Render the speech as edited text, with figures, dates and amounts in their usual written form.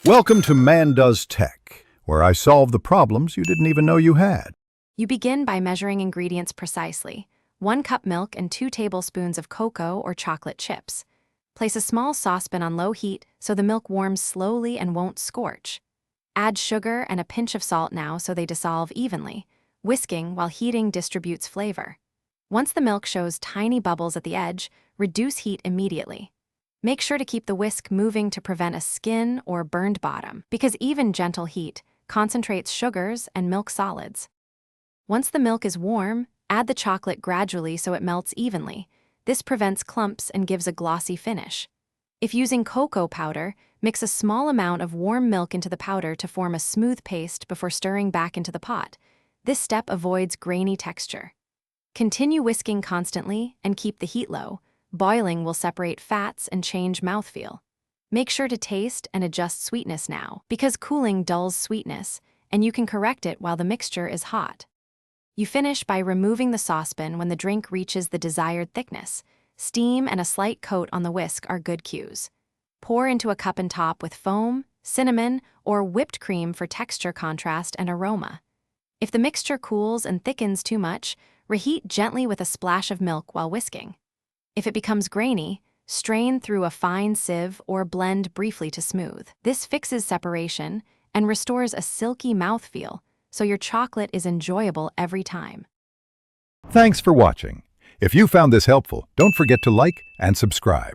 Welcome to Man Does Tech, where I solve the problems you didn't even know you had. You begin by measuring ingredients precisely. 1 cup milk and 2 tablespoons of cocoa or chocolate chips. Place a small saucepan on low heat so the milk warms slowly and won't scorch. Add sugar and a pinch of salt now so they dissolve evenly. Whisking while heating distributes flavor. Once the milk shows tiny bubbles at the edge, reduce heat immediately. Make sure to keep the whisk moving to prevent a skin or burned bottom, because even gentle heat concentrates sugars and milk solids. Once the milk is warm, add the chocolate gradually so it melts evenly. This prevents clumps and gives a glossy finish. If using cocoa powder, mix a small amount of warm milk into the powder to form a smooth paste before stirring back into the pot. This step avoids grainy texture. Continue whisking constantly and keep the heat low. Boiling will separate fats and change mouthfeel. Make sure to taste and adjust sweetness now, because cooling dulls sweetness, and you can correct it while the mixture is hot. You finish by removing the saucepan when the drink reaches the desired thickness. Steam and a slight coat on the whisk are good cues. Pour into a cup and top with foam, cinnamon, or whipped cream for texture contrast and aroma. If the mixture cools and thickens too much, reheat gently with a splash of milk while whisking. If it becomes grainy, strain through a fine sieve or blend briefly to smooth. This fixes separation and restores a silky mouthfeel, so your chocolate is enjoyable every time. Thanks for watching. If you found this helpful, don't forget to like and subscribe.